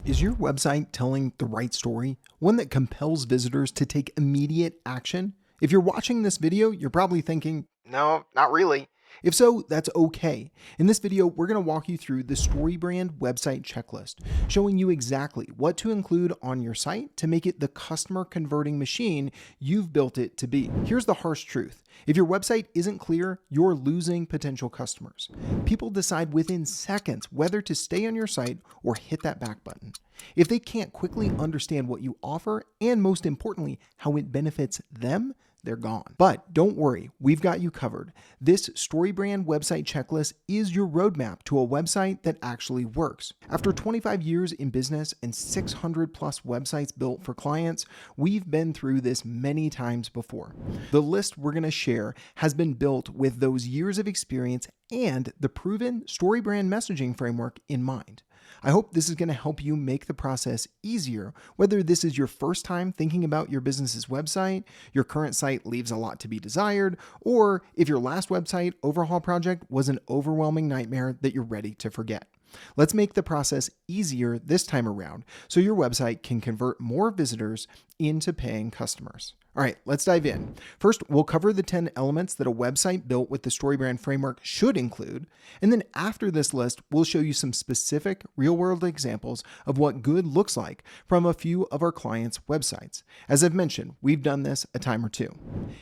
Is your website telling the right story? One that compels visitors to take immediate action? If you're watching this video, you're probably thinking, no, not really. If so, that's okay. In this video, we're going to walk you through the StoryBrand website checklist, showing you exactly what to include on your site to make it the customer converting machine you've built it to be. Here's the harsh truth. If your website isn't clear, you're losing potential customers. People decide within seconds whether to stay on your site or hit that back button. If they can't quickly understand what you offer, and most importantly, how it benefits them, they're gone. But don't worry, we've got you covered. This StoryBrand website checklist is your roadmap to a website that actually works. After 25 years in business and 600 plus websites built for clients, we've been through this many times before. The list we're going to share has been built with those years of experience and the proven StoryBrand messaging framework in mind. I hope this is going to help you make the process easier, whether this is your first time thinking about your business's website, your current site leaves a lot to be desired, or if your last website overhaul project was an overwhelming nightmare that you're ready to forget. Let's make the process easier this time around so your website can convert more visitors into paying customers. All right, let's dive in. First, we'll cover the 10 elements that a website built with the StoryBrand framework should include. And then after this list, we'll show you some specific real-world examples of what good looks like from a few of our clients' websites. As I've mentioned, we've done this a time or two.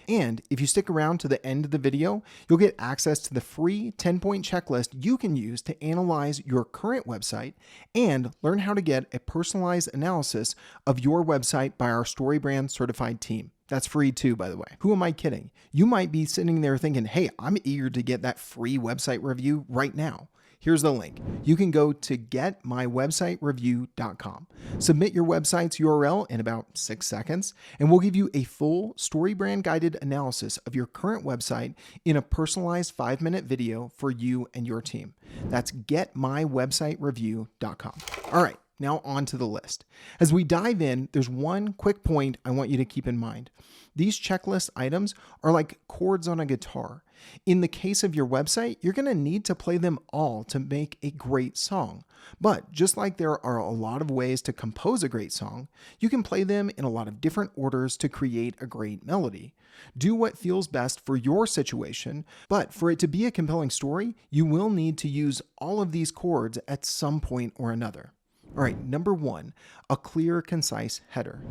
And if you stick around to the end of the video, you'll get access to the free 10-point checklist you can use to analyze your current website and learn how to get a personalized analysis of your website by our StoryBrand certified team. That's free too, by the way. Who am I kidding? You might be sitting there thinking, hey, I'm eager to get that free website review right now. Here's the link. You can go to getmywebsitereview.com. Submit your website's URL in about 6 seconds, and we'll give you a full StoryBrand guided analysis of your current website in a personalized 5-minute video for you and your team. That's getmywebsitereview.com. All right. Now on to the list. As we dive in, there's one quick point I want you to keep in mind. These checklist items are like chords on a guitar. In the case of your website, you're going to need to play them all to make a great song. But just like there are a lot of ways to compose a great song, you can play them in a lot of different orders to create a great melody. Do what feels best for your situation, but for it to be a compelling story, you will need to use all of these chords at some point or another. All right, number 1, a clear, concise header.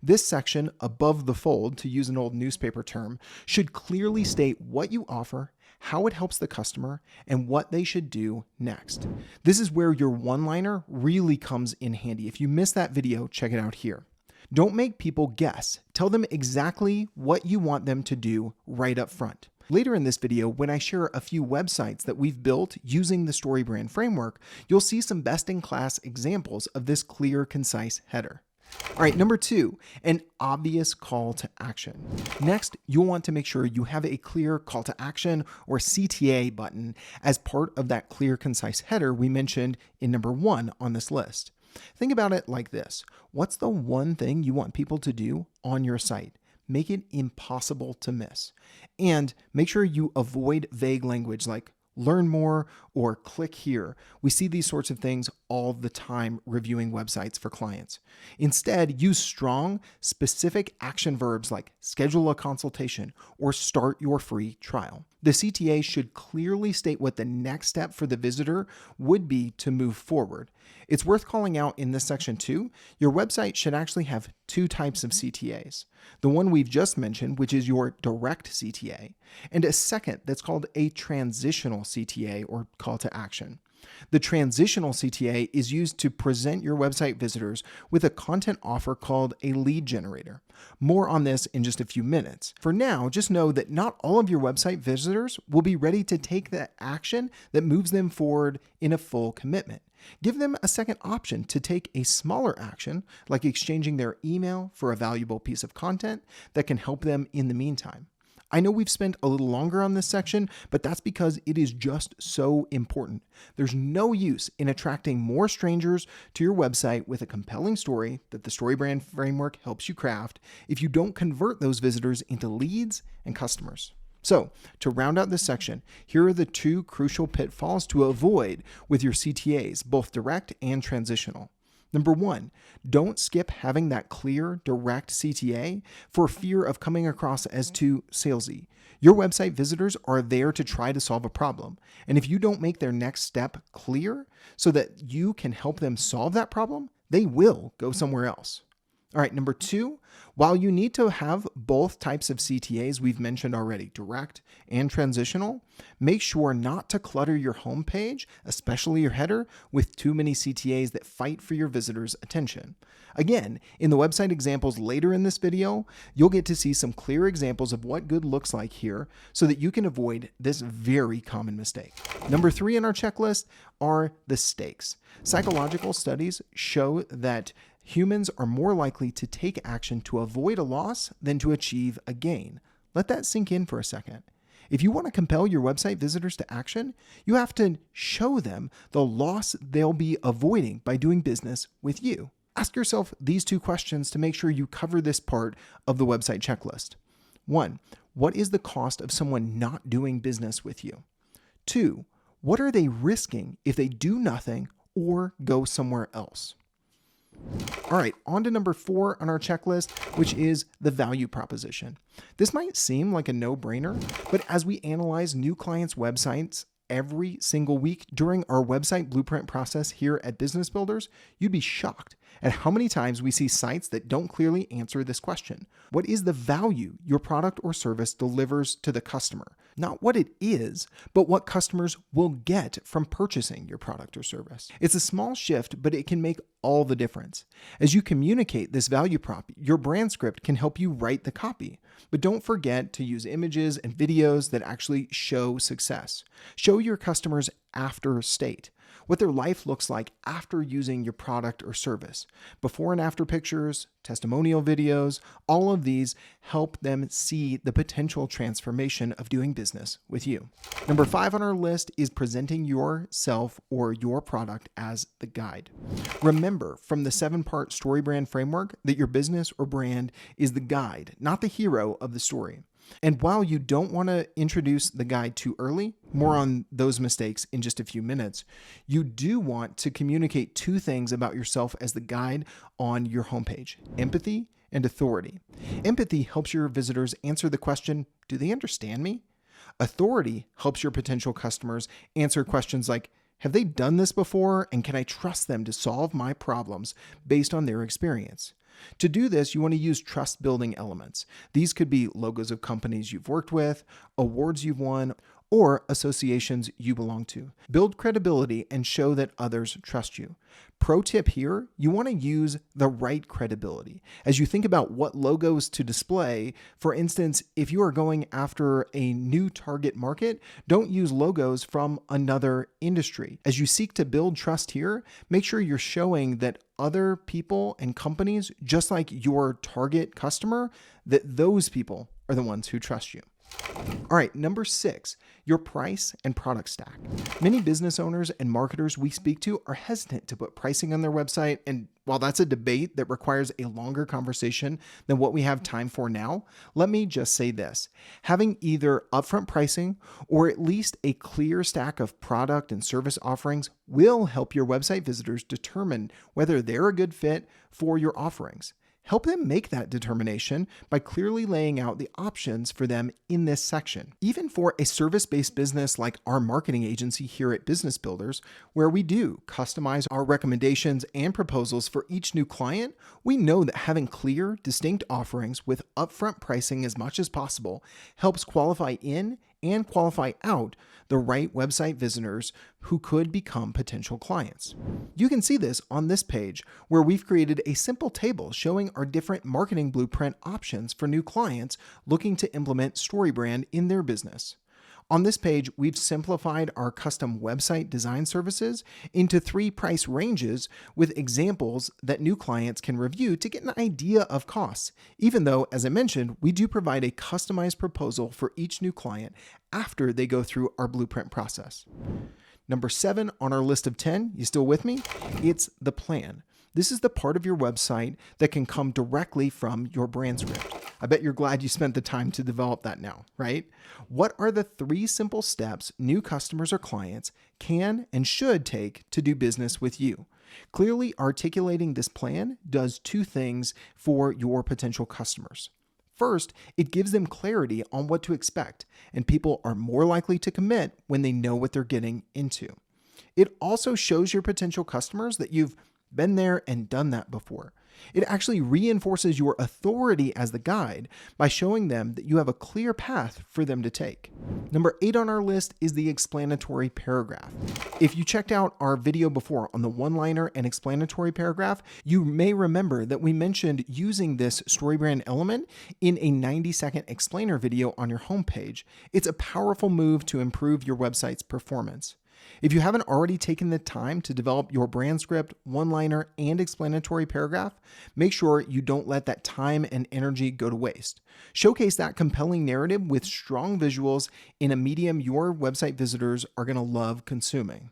This section above the fold, to use an old newspaper term, should clearly state what you offer, how it helps the customer, and what they should do next. This is where your one-liner really comes in handy. If you missed that video, check it out here. Don't make people guess. Tell them exactly what you want them to do right up front. Later in this video, when I share a few websites that we've built using the StoryBrand framework, you'll see some best-in-class examples of this clear, concise header. All right, number 2, an obvious call to action. Next, you'll want to make sure you have a clear call to action or CTA button as part of that clear, concise header we mentioned in number 1 on this list. Think about it like this. What's the one thing you want people to do on your site? Make it impossible to miss. And make sure you avoid vague language like learn more or click here. We see these sorts of things all the time reviewing websites for clients. Instead, use strong, specific action verbs like schedule a consultation or start your free trial. The CTA should clearly state what the next step for the visitor would be to move forward. It's worth calling out in this section too, your website should actually have 2 types of CTAs. The one we've just mentioned, which is your direct CTA, and a second that's called a transitional CTA or call to action. The transitional CTA is used to present your website visitors with a content offer called a lead generator. More on this in just a few minutes. For now, just know that not all of your website visitors will be ready to take the action that moves them forward in a full commitment. Give them a second option to take a smaller action, like exchanging their email for a valuable piece of content that can help them in the meantime. I know we've spent a little longer on this section, but that's because it is just so important. There's no use in attracting more strangers to your website with a compelling story that the StoryBrand framework helps you craft if you don't convert those visitors into leads and customers. So, to round out this section, here are the 2 crucial pitfalls to avoid with your CTAs, both direct and transitional. Number 1, don't skip having that clear, direct CTA for fear of coming across as too salesy. Your website visitors are there to try to solve a problem. And if you don't make their next step clear so that you can help them solve that problem, they will go somewhere else. All right, number 2, while you need to have both types of CTAs we've mentioned already, direct and transitional, make sure not to clutter your homepage, especially your header, with too many CTAs that fight for your visitors' attention. Again, in the website examples later in this video, you'll get to see some clear examples of what good looks like here so that you can avoid this very common mistake. Number 3 in our checklist are the stakes. Psychological studies show that humans are more likely to take action to avoid a loss than to achieve a gain. Let that sink in for a second. If you want to compel your website visitors to action, you have to show them the loss they'll be avoiding by doing business with you. Ask yourself these 2 questions to make sure you cover this part of the website checklist. 1, what is the cost of someone not doing business with you? 2, what are they risking if they do nothing or go somewhere else? All right, on to number 4 on our checklist, which is the value proposition. This might seem like a no-brainer, but as we analyze new clients' websites every single week during our website blueprint process here at Business Builders, you'd be shocked at how many times we see sites that don't clearly answer this question. What is the value your product or service delivers to the customer? Not what it is, but what customers will get from purchasing your product or service. It's a small shift, but it can make all the difference. As you communicate this value prop, your brand script can help you write the copy. But don't forget to use images and videos that actually show success. Show your customers after state, what their life looks like after using your product or service. Before and after pictures, testimonial videos, all of these help them see the potential transformation of doing business with you. Number 5 on our list is presenting yourself or your product as the guide. Remember from the 7-part StoryBrand framework that your business or brand is the guide, not the hero of the story. And while you don't want to introduce the guide too early, more on those mistakes in just a few minutes, you do want to communicate 2 things about yourself as the guide on your homepage: empathy and authority. Empathy helps your visitors answer the question, do they understand me? Authority helps your potential customers answer questions like, have they done this before, and can I trust them to solve my problems based on their experience? To do this, you want to use trust-building elements. These could be logos of companies you've worked with, awards you've won, or associations you belong to. Build credibility and show that others trust you. Pro tip here, you want to use the right credibility. As you think about what logos to display, for instance, if you are going after a new target market, don't use logos from another industry. As you seek to build trust here, make sure you're showing that other people and companies, just like your target customer, that those people are the ones who trust you. All right, number 6, your price and product stack. Many business owners and marketers we speak to are hesitant to put pricing on their website, and while that's a debate that requires a longer conversation than what we have time for now, let me just say this. Having either upfront pricing or at least a clear stack of product and service offerings will help your website visitors determine whether they're a good fit for your offerings. Help them make that determination by clearly laying out the options for them in this section. Even for a service-based business like our marketing agency here at Business Builders, where we do customize our recommendations and proposals for each new client, we know that having clear, distinct offerings with upfront pricing as much as possible helps qualify in and qualify out the right website visitors who could become potential clients. You can see this on this page where we've created a simple table showing our different marketing blueprint options for new clients looking to implement StoryBrand in their business. On this page, we've simplified our custom website design services into 3 price ranges with examples that new clients can review to get an idea of costs, even though, as I mentioned, we do provide a customized proposal for each new client after they go through our blueprint process. Number 7 on our list of 10, you still with me? It's the plan. This is the part of your website that can come directly from your brand script. I bet you're glad you spent the time to develop that now, right? What are the 3 simple steps new customers or clients can and should take to do business with you? Clearly articulating this plan does two things for your potential customers. First, it gives them clarity on what to expect, and people are more likely to commit when they know what they're getting into. It also shows your potential customers that you've been there and done that before. It actually reinforces your authority as the guide by showing them that you have a clear path for them to take. Number 8 on our list is the explanatory paragraph. If you checked out our video before on the one-liner and explanatory paragraph, you may remember that we mentioned using this StoryBrand element in a 90-second explainer video on your homepage. It's a powerful move to improve your website's performance. If you haven't already taken the time to develop your brand script, one-liner, and explanatory paragraph, make sure you don't let that time and energy go to waste. Showcase that compelling narrative with strong visuals in a medium your website visitors are going to love consuming.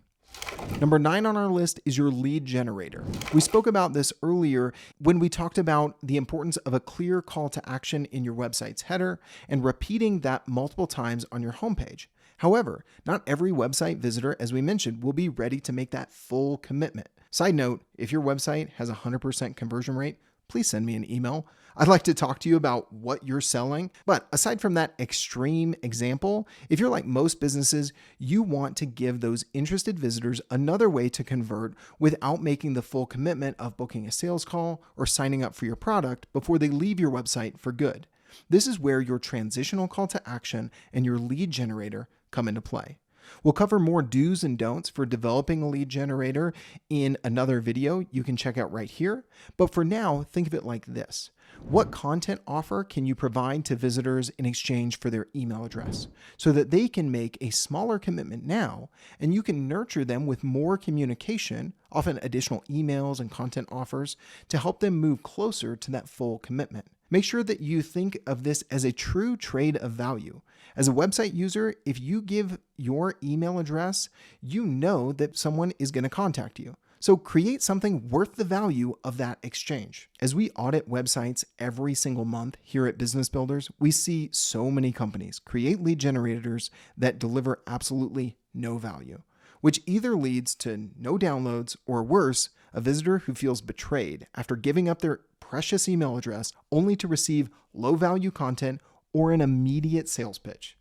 Number 9 on our list is your lead generator. We spoke about this earlier when we talked about the importance of a clear call to action in your website's header and repeating that multiple times on your homepage. However, not every website visitor, as we mentioned, will be ready to make that full commitment. Side note, if your website has a 100% conversion rate, please send me an email. I'd like to talk to you about what you're selling. But aside from that extreme example, if you're like most businesses, you want to give those interested visitors another way to convert without making the full commitment of booking a sales call or signing up for your product before they leave your website for good. This is where your transitional call to action and your lead generator come into play. We'll cover more do's and don'ts for developing a lead generator in another video you can check out right here. But for now, think of it like this. What content offer can you provide to visitors in exchange for their email address so that they can make a smaller commitment now and you can nurture them with more communication, often additional emails and content offers, to help them move closer to that full commitment? Make sure that you think of this as a true trade of value. As a website user, if you give your email address, you know that someone is going to contact you. So create something worth the value of that exchange. As we audit websites every single month here at Business Builders, we see so many companies create lead generators that deliver absolutely no value, which either leads to no downloads or worse, a visitor who feels betrayed after giving up their precious email address only to receive low value content or an immediate sales pitch.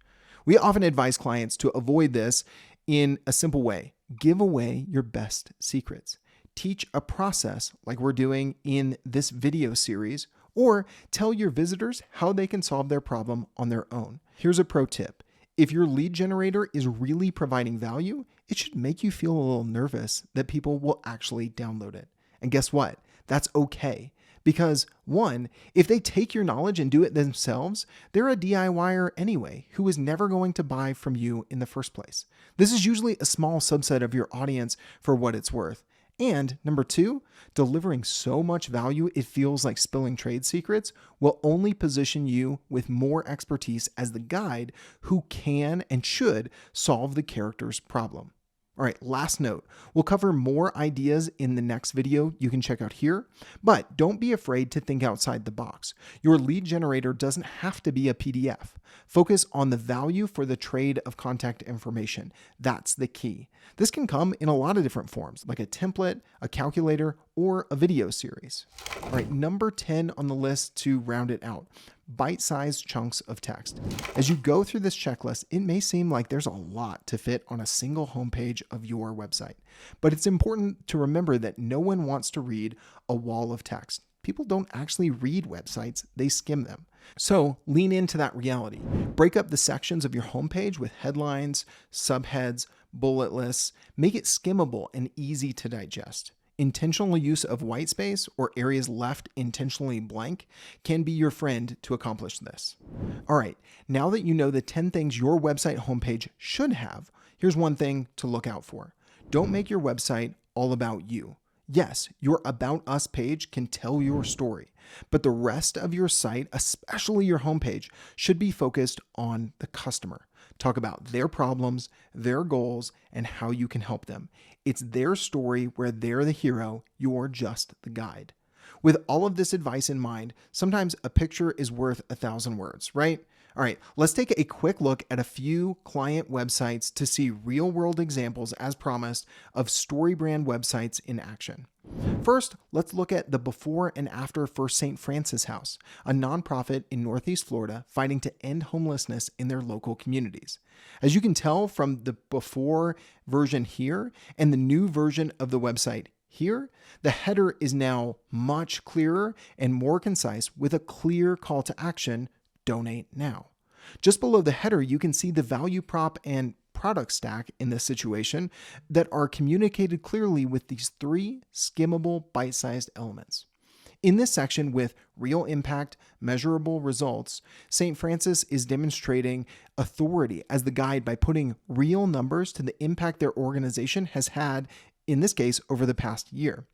We often advise clients to avoid this in a simple way. Give away your best secrets. Teach a process like we're doing in this video series, or tell your visitors how they can solve their problem on their own. Here's a pro tip. If your lead generator is really providing value, it should make you feel a little nervous that people will actually download it. And guess what? That's okay. Because one, if they take your knowledge and do it themselves, they're a DIYer anyway, who is never going to buy from you in the first place. This is usually a small subset of your audience for what it's worth. And number 2, delivering so much value it feels like spilling trade secrets will only position you with more expertise as the guide who can and should solve the character's problem. All right, last note. We'll cover more ideas in the next video you can check out here, but don't be afraid to think outside the box. Your lead generator doesn't have to be a PDF. Focus on the value for the trade of contact information. That's the key. This can come in a lot of different forms, like a template, a calculator, or a video series. All right, number 10 on the list to round it out. Bite-sized chunks of text. As you go through this checklist, it may seem like there's a lot to fit on a single homepage of your website, but it's important to remember that no one wants to read a wall of text. People don't actually read websites, they skim them. So lean into that reality. Break up the sections of your homepage with headlines, subheads, bullet lists. Make it skimmable and easy to digest. Intentional use of white space or areas left intentionally blank can be your friend to accomplish this. All right, now that you know the 10 things your website homepage should have, here's one thing to look out for. Don't make your website all about you. Yes, your About Us page can tell your story, but the rest of your site, especially your homepage, should be focused on the customer. Talk about their problems, their goals, and how you can help them. It's their story where they're the hero, you're just the guide. With all of this advice in mind, sometimes a picture is worth 1,000 words, right? All right, let's take a quick look at a few client websites to see real-world examples, as promised, of StoryBrand websites in action. First, let's look at the before and after for St. Francis House, a nonprofit in Northeast Florida fighting to end homelessness in their local communities. As you can tell from the before version here and the new version of the website here, the header is now much clearer and more concise with a clear call to action: donate now. Just below the header, you can see the value prop and product stack in this situation that are communicated clearly with these three skimmable bite-sized elements. In this section with real impact, measurable results, St. Francis is demonstrating authority as the guide by putting real numbers to the impact their organization has had, in this case, over the past year.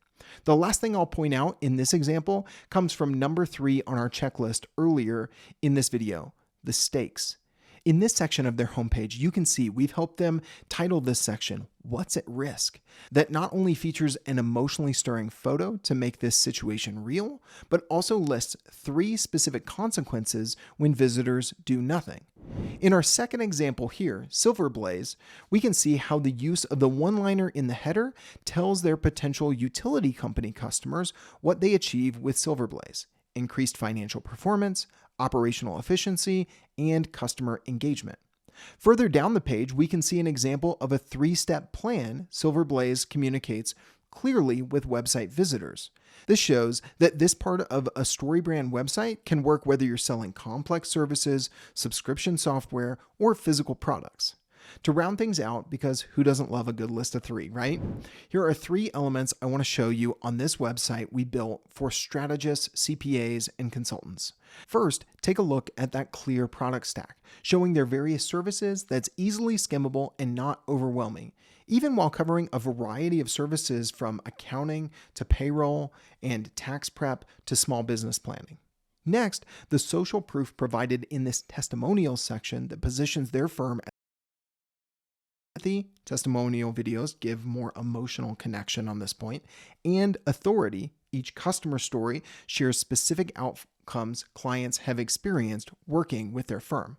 The last thing I'll point out in this example comes from number 3 on our checklist earlier in this video: the stakes. In this section of their homepage, you can see we've helped them title this section, "What's at Risk?" That not only features an emotionally stirring photo to make this situation real, but also lists 3 specific consequences when visitors do nothing. In our second example here, Silverblaze, we can see how the use of the one-liner in the header tells their potential utility company customers what they achieve with Silverblaze: increased financial performance, operational efficiency, and customer engagement. Further down the page, we can see an example of a 3-step plan Silverblaze communicates clearly with website visitors. This shows that this part of a StoryBrand website can work whether you're selling complex services, subscription software, or physical products. To round things out, because who doesn't love a good list of 3, right? Here are 3 elements I want to show you on this website we built for strategists, CPAs, and consultants. First, take a look at that clear product stack, showing their various services that's easily skimmable and not overwhelming, even while covering a variety of services from accounting to payroll and tax prep to small business planning. Next, the social proof provided in this testimonials section that positions their firm. Testimonial videos give more emotional connection on this point, and authority. Each customer story shares specific outcomes clients have experienced working with their firm.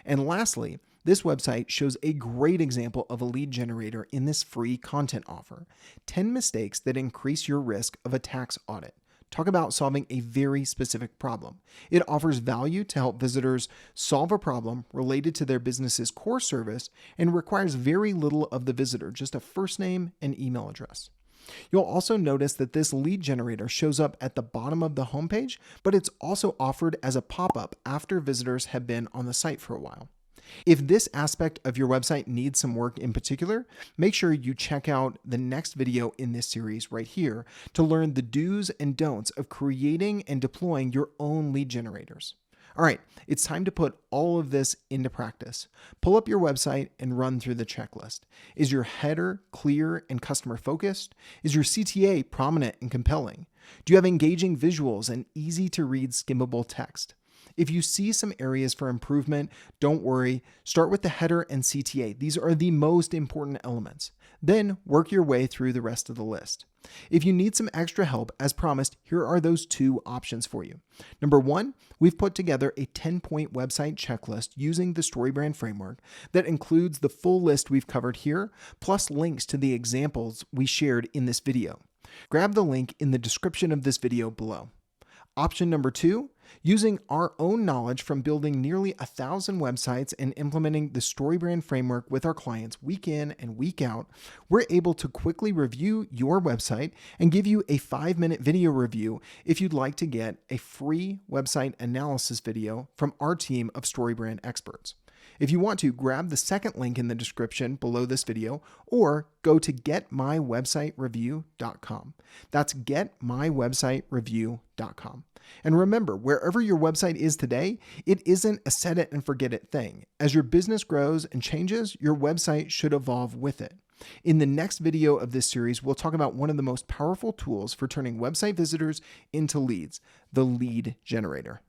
And lastly, this website shows a great example of a lead generator in this free content offer: 10 mistakes that increase your risk of a tax audit. Talk about solving a very specific problem. It offers value to help visitors solve a problem related to their business's core service and requires very little of the visitor, just a first name and email address. You'll also notice that this lead generator shows up at the bottom of the homepage, but it's also offered as a pop-up after visitors have been on the site for a while. If this aspect of your website needs some work in particular, make sure you check out the next video in this series right here to learn the do's and don'ts of creating and deploying your own lead generators. All right, it's time to put all of this into practice. Pull up your website and run through the checklist. Is your header clear and customer focused? Is your CTA prominent and compelling? Do you have engaging visuals and easy to read skimmable text? If you see some areas for improvement, don't worry. Start with the header and CTA. These are the most important elements. Then work your way through the rest of the list. If you need some extra help, as promised, here are those 2 options for you. Number 1, we've put together a 10-point website checklist using the StoryBrand framework that includes the full list we've covered here, plus links to the examples we shared in this video. Grab the link in the description of this video below. Option number 2, using our own knowledge from building nearly 1,000 websites and implementing the StoryBrand framework with our clients week in and week out, we're able to quickly review your website and give you a 5-minute video review if you'd like to get a free website analysis video from our team of StoryBrand experts. If you want to, grab the second link in the description below this video or go to getmywebsitereview.com. That's getmywebsitereview.com. And remember, wherever your website is today, it isn't a set it and forget it thing. As your business grows and changes, your website should evolve with it. In the next video of this series, we'll talk about one of the most powerful tools for turning website visitors into leads, the lead generator.